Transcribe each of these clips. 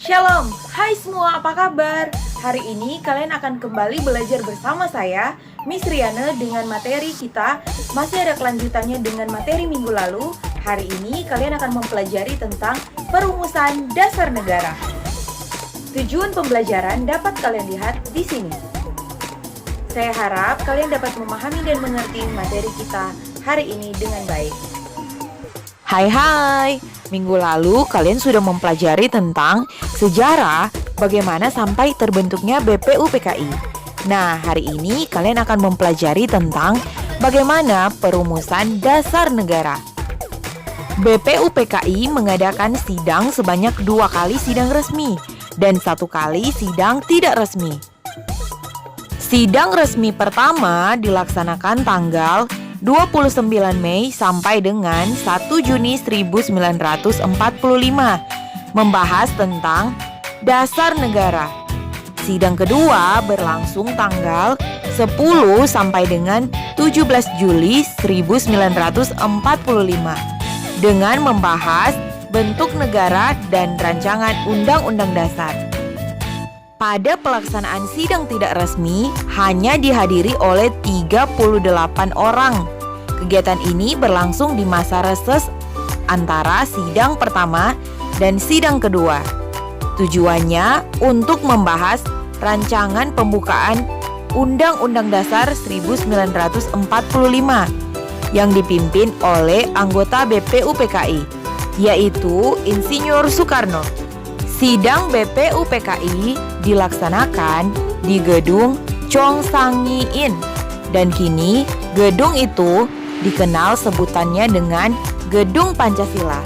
Shalom, hai semua, apa kabar? Hari ini kalian akan kembali belajar bersama saya, Miss Riana, dengan materi kita. Masih ada kelanjutannya dengan materi minggu lalu. Hari ini kalian akan mempelajari tentang perumusan dasar negara. Tujuan pembelajaran dapat kalian lihat di sini. Saya harap kalian dapat memahami dan mengerti materi kita hari ini dengan baik. Hai, minggu lalu kalian sudah mempelajari tentang sejarah bagaimana sampai terbentuknya BPUPKI. Nah, hari ini kalian akan mempelajari tentang bagaimana perumusan dasar negara. BPUPKI mengadakan sidang sebanyak 2 kali sidang resmi dan 1 kali sidang tidak resmi. Sidang resmi pertama dilaksanakan tanggal 29 Mei sampai dengan 1 Juni 1945, membahas tentang dasar negara. Sidang kedua berlangsung tanggal 10 sampai dengan 17 Juli 1945, dengan membahas bentuk negara dan rancangan undang-undang dasar. Pada pelaksanaan sidang tidak resmi hanya dihadiri oleh 38 orang. Kegiatan ini berlangsung di masa reses antara sidang pertama dan sidang kedua. Tujuannya untuk membahas rancangan pembukaan Undang-Undang Dasar 1945 yang dipimpin oleh anggota BPUPKI, yaitu Insinyur Soekarno. Sidang BPUPKI dilaksanakan di Gedung Chongsangi-in, dan kini gedung itu dikenal sebutannya dengan Gedung Pancasila.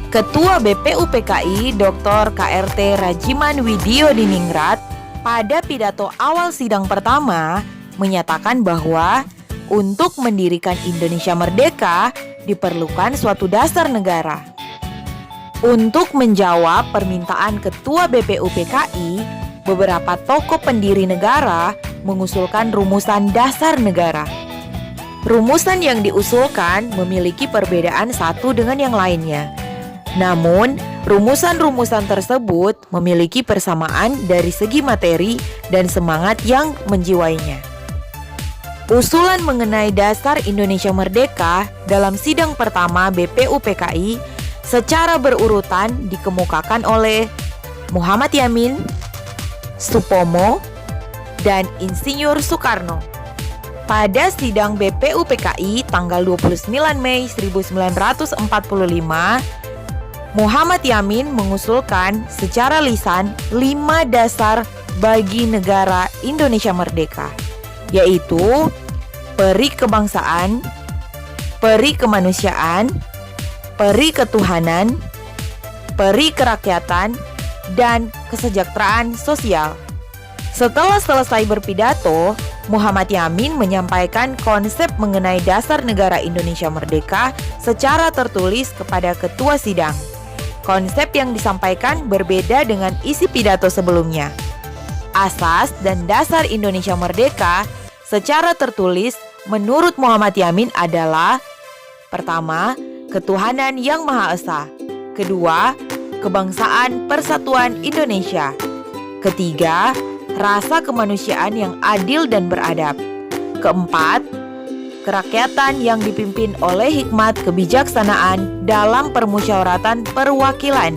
Ketua BPUPKI Dr. KRT Rajiman Widyodiningrat pada pidato awal sidang pertama menyatakan bahwa untuk mendirikan Indonesia merdeka diperlukan suatu dasar negara. Untuk menjawab permintaan Ketua BPUPKI, beberapa tokoh pendiri negara mengusulkan rumusan dasar negara. Rumusan yang diusulkan memiliki perbedaan satu dengan yang lainnya. Namun, rumusan-rumusan tersebut memiliki persamaan dari segi materi dan semangat yang menjiwainya. Usulan mengenai dasar Indonesia merdeka dalam sidang pertama BPUPKI secara berurutan dikemukakan oleh Muhammad Yamin, Supomo, dan Insinyur Soekarno. Pada sidang BPUPKI tanggal 29 Mei 1945, Muhammad Yamin mengusulkan secara lisan 5 dasar bagi negara Indonesia merdeka, yaitu peri kebangsaan, peri kemanusiaan, peri ketuhanan, peri kerakyatan, dan kesejahteraan sosial. Setelah selesai berpidato, Muhammad Yamin menyampaikan konsep mengenai dasar negara Indonesia merdeka secara tertulis kepada ketua sidang. Konsep yang disampaikan berbeda dengan isi pidato sebelumnya. Asas dan dasar Indonesia merdeka secara tertulis menurut Muhammad Yamin adalah: pertama, ketuhanan yang Maha Esa. Kedua, kebangsaan persatuan Indonesia. Ketiga, rasa kemanusiaan yang adil dan beradab. Keempat, kerakyatan yang dipimpin oleh hikmat kebijaksanaan dalam permusyawaratan perwakilan.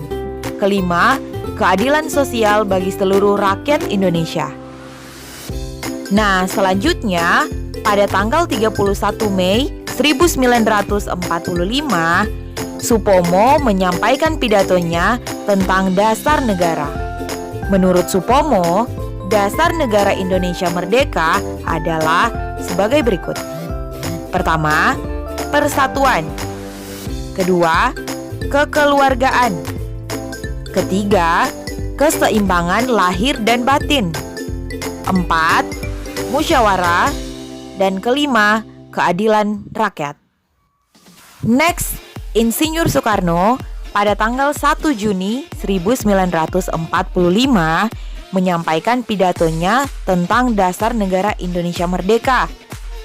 Kelima, keadilan sosial bagi seluruh rakyat Indonesia. Nah, selanjutnya pada tanggal 31 Mei 1945, Supomo menyampaikan pidatonya tentang dasar negara. Menurut Supomo, dasar negara Indonesia merdeka adalah sebagai berikut. Pertama, persatuan. Kedua, kekeluargaan. Ketiga, keseimbangan lahir dan batin. 4, musyawarah. Dan kelima, keadilan rakyat. Next, Insinyur Soekarno pada tanggal 1 Juni 1945 menyampaikan pidatonya tentang dasar negara Indonesia merdeka.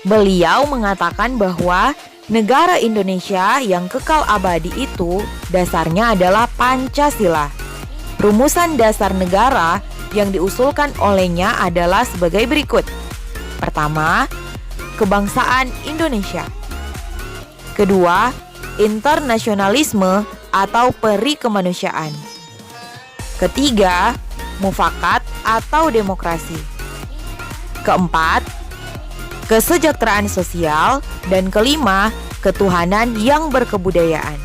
Beliau mengatakan bahwa negara Indonesia yang kekal abadi itu dasarnya adalah Pancasila. Rumusan dasar negara yang diusulkan olehnya adalah sebagai berikut. Pertama, kebangsaan Indonesia. Kedua, internasionalisme atau peri kemanusiaan. Ketiga, mufakat atau demokrasi. Keempat, kesejahteraan sosial. Dan kelima, ketuhanan yang berkebudayaan.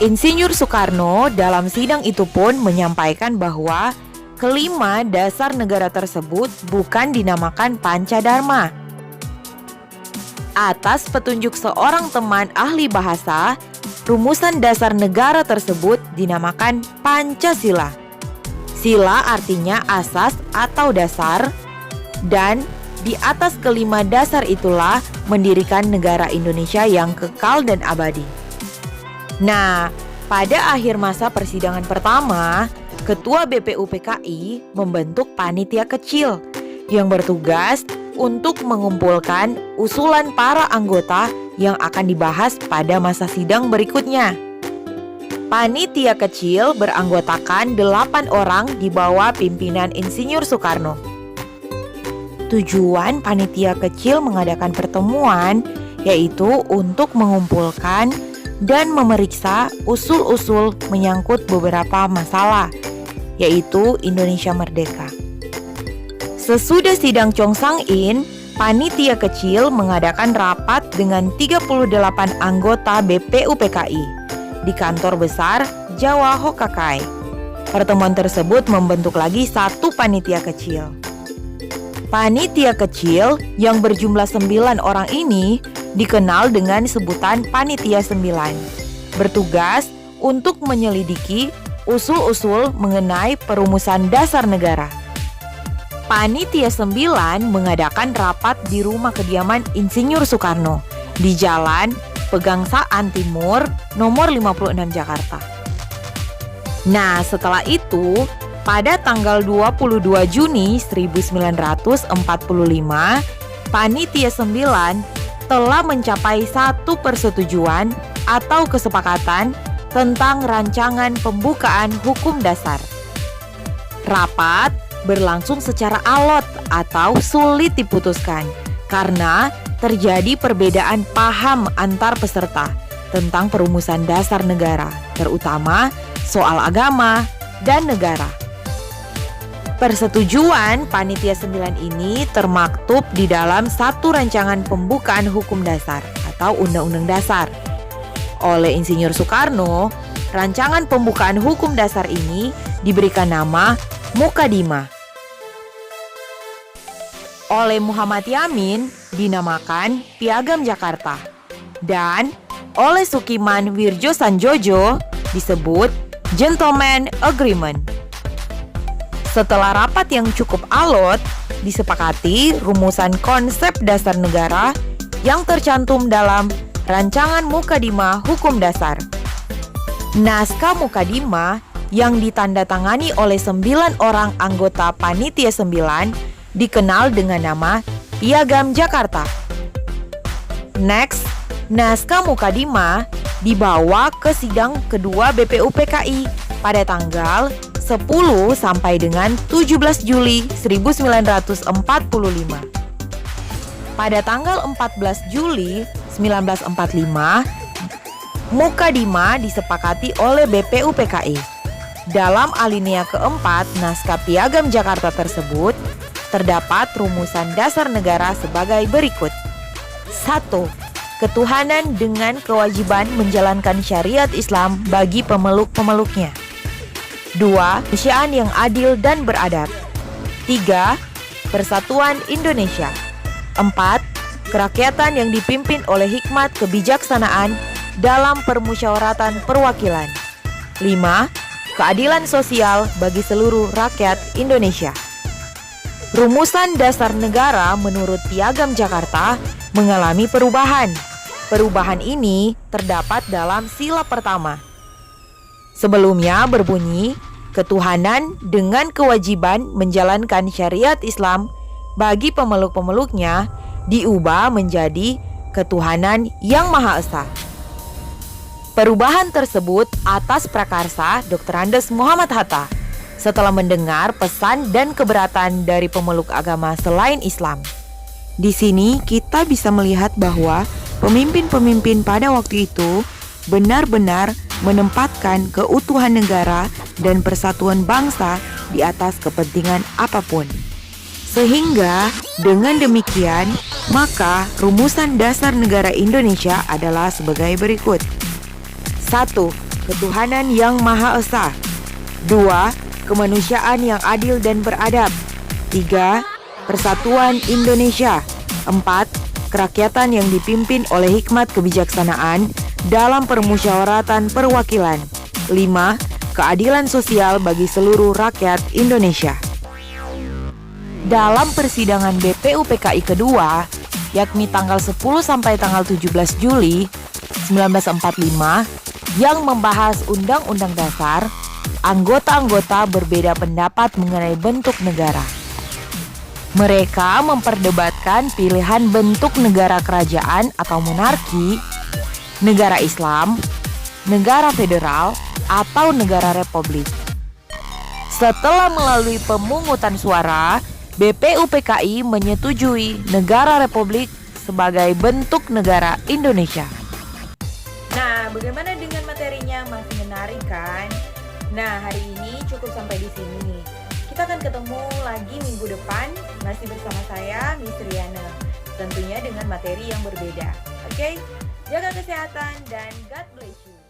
Insinyur Soekarno dalam sidang itu pun menyampaikan bahwa kelima dasar negara tersebut bukan dinamakan Pancadharma. Atas petunjuk seorang teman ahli bahasa, rumusan dasar negara tersebut dinamakan Pancasila. Sila artinya asas atau dasar, dan di atas kelima dasar itulah mendirikan negara Indonesia yang kekal dan abadi. Nah, pada akhir masa persidangan pertama, Ketua BPUPKI membentuk panitia kecil yang bertugas untuk mengumpulkan usulan para anggota yang akan dibahas pada masa sidang berikutnya. Panitia kecil beranggotakan 8 orang di bawah pimpinan Insinyur Soekarno. Tujuan panitia kecil mengadakan pertemuan yaitu untuk mengumpulkan dan memeriksa usul-usul menyangkut beberapa masalah, yaitu Indonesia Merdeka. Sesudah sidang Chongsang-in, panitia kecil mengadakan rapat dengan 38 anggota BPUPKI di kantor besar Jawa Hokkakai. Pertemuan tersebut membentuk lagi satu panitia kecil. Panitia kecil yang berjumlah 9 orang ini dikenal dengan sebutan Panitia 9, bertugas untuk menyelidiki usul-usul mengenai perumusan dasar negara. Panitia 9 mengadakan rapat di rumah kediaman Insinyur Soekarno di Jalan Pegangsaan Timur nomor 56 Jakarta. Nah, setelah itu, pada tanggal 22 Juni 1945, Panitia 9 telah mencapai satu persetujuan atau kesepakatan tentang rancangan pembukaan hukum dasar. Rapat berlangsung secara alot atau sulit diputuskan karena terjadi perbedaan paham antar peserta tentang perumusan dasar negara, terutama soal agama dan negara. Persetujuan Panitia 9 ini termaktub di dalam satu rancangan pembukaan hukum dasar atau Undang-Undang Dasar. Oleh Insinyur Soekarno, rancangan pembukaan hukum dasar ini diberikan nama Mukadimah. Oleh Muhammad Yamin dinamakan Piagam Jakarta. Dan oleh Sukiman Wirjosanjojo disebut Gentleman Agreement. Setelah rapat yang cukup alot, disepakati rumusan konsep dasar negara yang tercantum dalam Rancangan Mukadimah Hukum Dasar. Naskah Mukadimah yang ditandatangani oleh 9 orang anggota Panitia 9 dikenal dengan nama Piagam Jakarta. Next, naskah Mukadimah dibawa ke sidang kedua BPUPKI pada tanggal 10 sampai dengan 17 Juli 1945. Pada tanggal 14 Juli 1945, Mukadimah disepakati oleh BPUPKI. Dalam alinea keempat naskah Piagam Jakarta tersebut, terdapat rumusan dasar negara sebagai berikut. 1. Ketuhanan dengan kewajiban menjalankan syariat Islam bagi pemeluk-pemeluknya. 2. Kemanusiaan yang adil dan beradab. 3. Persatuan Indonesia. 4. Kerakyatan yang dipimpin oleh hikmat kebijaksanaan dalam permusyawaratan perwakilan. 5. Keadilan sosial bagi seluruh rakyat Indonesia. Rumusan dasar negara menurut Piagam Jakarta mengalami perubahan. Perubahan ini terdapat dalam sila pertama. Sebelumnya berbunyi, ketuhanan dengan kewajiban menjalankan syariat Islam bagi pemeluk-pemeluknya diubah menjadi ketuhanan yang Maha Esa. Perubahan tersebut atas prakarsa Dr. Andes Muhammad Hatta setelah mendengar pesan dan keberatan dari pemeluk agama selain Islam. Di sini kita bisa melihat bahwa pemimpin-pemimpin pada waktu itu benar-benar menempatkan keutuhan negara dan persatuan bangsa di atas kepentingan apapun. Sehingga dengan demikian, maka rumusan dasar negara Indonesia adalah sebagai berikut. 1. Ketuhanan yang Maha Esa. 2. Kemanusiaan yang adil dan beradab. 3. Persatuan Indonesia. 4. Kerakyatan yang dipimpin oleh hikmat kebijaksanaan dalam permusyawaratan perwakilan. 5. Keadilan sosial bagi seluruh rakyat Indonesia. Dalam persidangan BPUPKI kedua, yakni tanggal 10 sampai tanggal 17 Juli 1945, yang membahas Undang-Undang Dasar, anggota-anggota berbeda pendapat mengenai bentuk negara. Mereka memperdebatkan pilihan bentuk negara kerajaan atau monarki, negara Islam, negara federal, atau negara republik. Setelah melalui pemungutan suara, BPUPKI menyetujui negara republik sebagai bentuk negara Indonesia. Nah, bagaimana dengan materinya? Masih menarik kan? Nah, hari ini cukup sampai di sini. Kita akan ketemu lagi minggu depan, masih bersama saya, Miss Riana. Tentunya dengan materi yang berbeda. Oke? Jaga kesehatan dan God bless you.